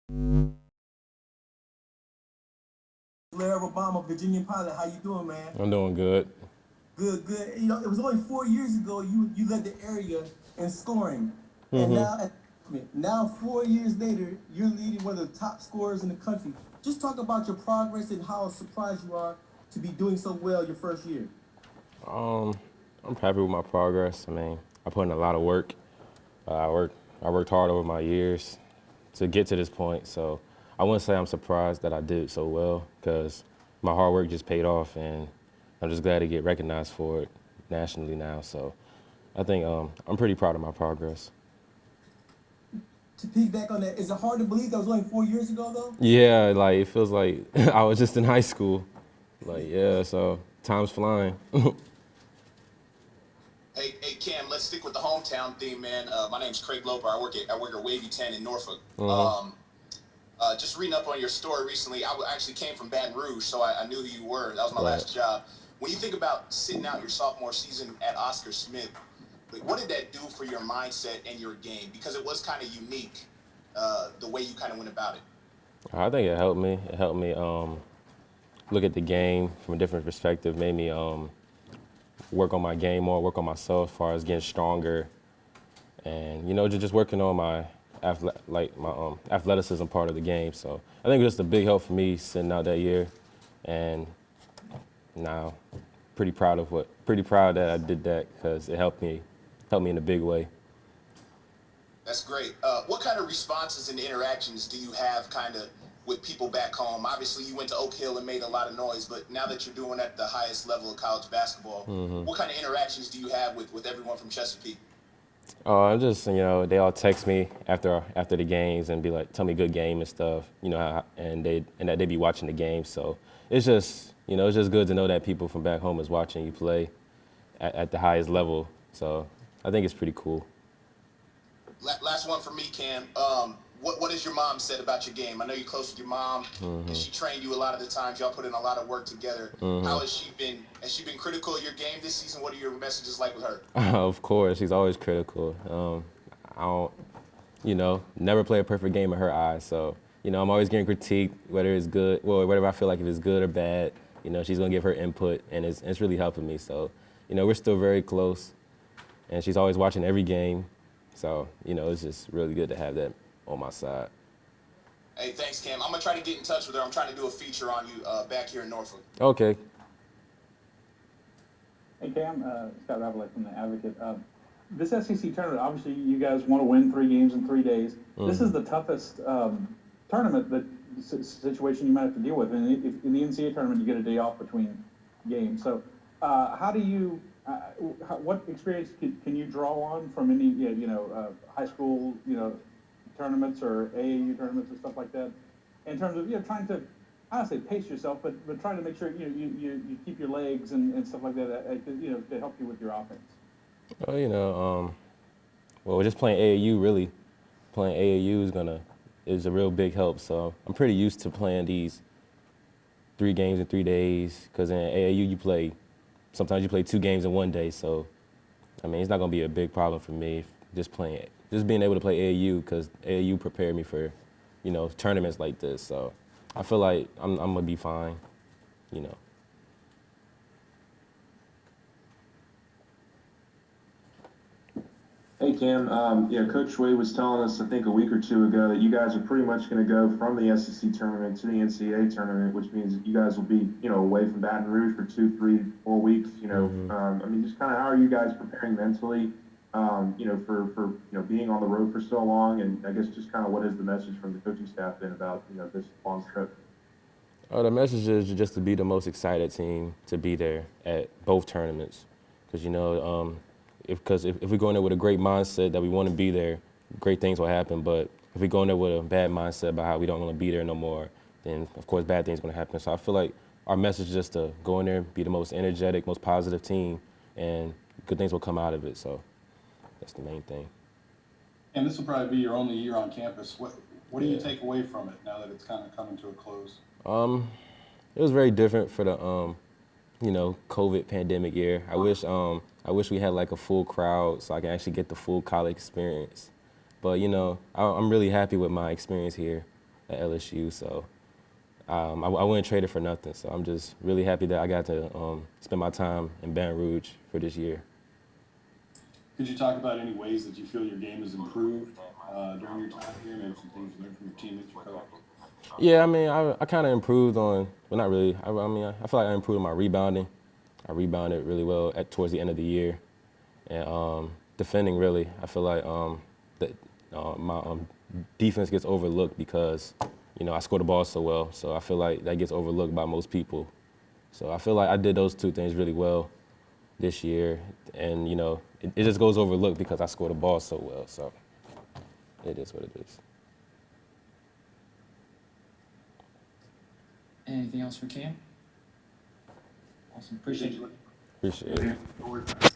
Blair Obama, Virginia pilot. How you doing, man? I'm doing good. Good, good. You know, it was only 4 years ago you led the area in scoring, and now 4 years later you're leading one of the top scorers in the country. Just talk about your progress and how surprised you are to be doing so well your first year. Um, I'm happy with my progress. I mean, I put in a lot of work. I worked hard over my years to get to this point. So I wouldn't say I'm surprised that I did so well because my hard work just paid off, and I'm just glad to get recognized for it nationally now. So I think I'm pretty proud of my progress. To piggyback on that, is it hard to believe that was only 4 years ago though? Yeah, like it feels like I was just in high school. Like yeah, so time's flying. Hey, Cam, let's stick with the hometown theme, man. My name's Craig Loper. I work at Wavy 10 in Norfolk. uh Just reading up on your story recently, actually came from Baton Rouge, so I knew who you were. That was my Right. last job. When you think about sitting out your sophomore season at Oscar Smith, like, what did that do for your mindset and your game? Because it was kind of unique, the way you kind of went about it. I think it helped me. It helped me look at the game from a different perspective. Made me work on my game more, work on myself as far as getting stronger, and just working on my athleticism part of the game. So I think it was just a big help for me sitting out that year, and now pretty proud that I did that because it helped me in a big way. That's great. What kind of responses and interactions do you have kind of with people back home? Obviously, you went to Oak Hill and made a lot of noise, but now that you're doing at the highest level of college basketball, what kind of interactions do you have with everyone from Chesapeake? Oh, I just they all text me after the games and be like, tell me good game and stuff, and that they be watching the game. So it's just good to know that people from back home is watching you play at the highest level. So I think it's pretty cool. Last one for me, Cam. What has your mom said about your game? I know you're close with your mom, and she trained you a lot of the times. Y'all put in a lot of work together. How has she been? Has she been critical of your game this season? What are your messages like with her? Of course, she's always critical. I don't, never play a perfect game in her eyes. So, I'm always getting critiqued, whether it's good, well, whatever I feel like if it's good or bad. She's gonna give her input, and it's really helping me. So, we're still very close, and she's always watching every game. So, it's just really good to have that on my side. Hey, thanks, Cam. I'm gonna try to get in touch with her. I'm trying to do a feature on you back here in Norfolk. Okay. Hey Cam, Scott Ravelli from the Advocate. This SEC tournament, obviously, you guys want to win 3 games in 3 days. This is the toughest tournament situation you might have to deal with. And if in the NCAA tournament, you get a day off between games. So, how do you? What experience can you draw on from any high school tournaments or AAU tournaments and stuff like that, in terms of trying to, I don't say pace yourself, but trying to make sure you keep your legs and stuff like that, to help you with your offense. Well, well, just playing AAU really, playing AAU is a real big help. So I'm pretty used to playing these 3 games in 3 days. Because in AAU sometimes you play 2 games in one day. So I mean, it's not gonna be a big problem for me just being able to play AAU because AAU prepared me for, tournaments like this. So I feel like I'm gonna be fine, you know. Hey Cam, Coach Sway was telling us, I think a week or two ago, that you guys are pretty much going to go from the SEC tournament to the NCAA tournament, which means that you guys will be, away from Baton Rouge for 2, 3, 4 weeks. Just kind of how are you guys preparing mentally, for being on the road for so long, and I guess just kind of what is the message from the coaching staff been about, this long trip? The message is just to be the most excited team to be there at both tournaments, because if we go in there with a great mindset that we want to be there, great things will happen. But if we go in there with a bad mindset about how we don't want to be there no more, then of course bad things are going to happen. So I feel like our message is just to go in there, be the most energetic, most positive team, and good things will come out of it. So that's the main thing. And this will probably be your only year on campus. What do you take away from it now that it's kind of coming to a close? It was very different for the COVID pandemic year. I wish we had like a full crowd so I can actually get the full college experience. But I'm really happy with my experience here. at LSU. So I wouldn't trade it for nothing. So I'm just really happy that I got to spend my time in Baton Rouge for this year. Could you talk about any ways that you feel your game has improved during your time here? Maybe some things you learned from your teammates or coach? Yeah, I mean, I kind of improved on, well, not really. I mean, I feel like I improved on my rebounding. I rebounded really well towards the end of the year. And defending, really, I feel like that my defense gets overlooked because, you know, I score the ball so well. So I feel like that gets overlooked by most people. So I feel like I did those two things really well this year. And, you know, it just goes overlooked because I score the ball so well. So it is what it is. Anything else for Cam? Awesome. Appreciate it. Appreciate it.